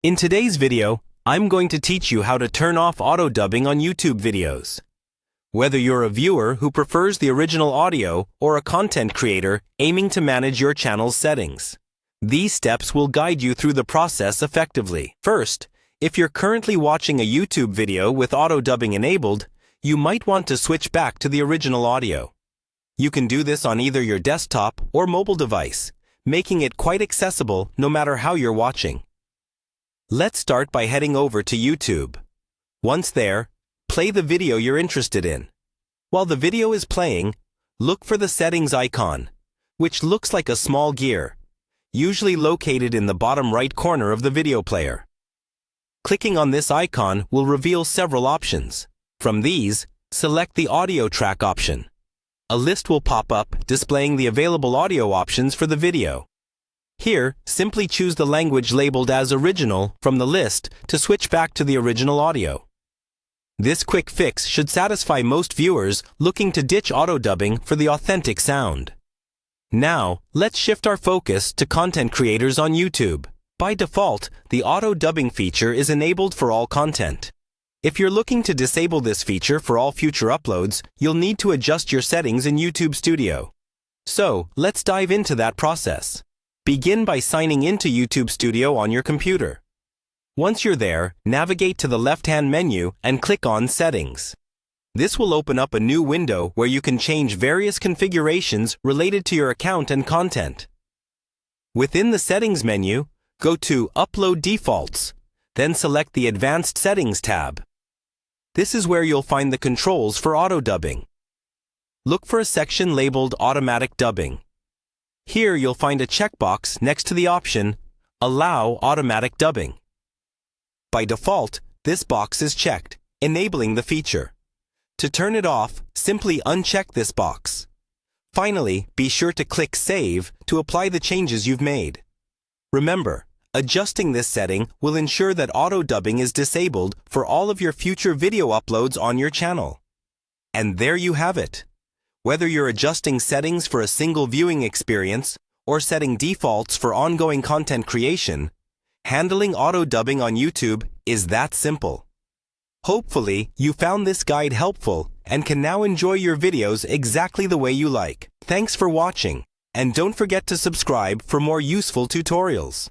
In today's video, I'm going to teach you how to turn off auto-dubbing on YouTube videos. Whether you're a viewer who prefers the original audio or a content creator aiming to manage your channel's settings, these steps will guide you through the process effectively. First, if you're currently watching a YouTube video with auto-dubbing enabled, you might want to switch back to the original audio. You can do this on either your desktop or mobile device, making it quite accessible no matter how you're watching. Let's start by heading over to YouTube. Once there, play the video you're interested in. While the video is playing, look for the settings icon, which looks like a small gear, usually located in the bottom right corner of the video player. Clicking on this icon will reveal several options. From these, select the audio track option. A list will pop up displaying the available audio options for the video. Here, simply choose the language labeled as original from the list to switch back to the original audio. This quick fix should satisfy most viewers looking to ditch auto-dubbing for the authentic sound. Now, let's shift our focus to content creators on YouTube. By default, the auto-dubbing feature is enabled for all content. If you're looking to disable this feature for all future uploads, you'll need to adjust your settings in YouTube Studio. So, let's dive into that process. Begin by signing into YouTube Studio on your computer. Once you're there, navigate to the left-hand menu and click on Settings. This will open up a new window where you can change various configurations related to your account and content. Within the Settings menu, go to Upload Defaults, then select the Advanced Settings tab. This is where you'll find the controls for auto-dubbing. Look for a section labeled Automatic Dubbing. Here you'll find a checkbox next to the option Allow Automatic Dubbing. By default, this box is checked, enabling the feature. To turn it off, simply uncheck this box. Finally, be sure to click Save to apply the changes you've made. Remember, adjusting this setting will ensure that auto-dubbing is disabled for all of your future video uploads on your channel. And there you have it. Whether you're adjusting settings for a single viewing experience or setting defaults for ongoing content creation, handling auto-dubbing on YouTube is that simple. Hopefully, you found this guide helpful and can now enjoy your videos exactly the way you like. Thanks for watching, and don't forget to subscribe for more useful tutorials.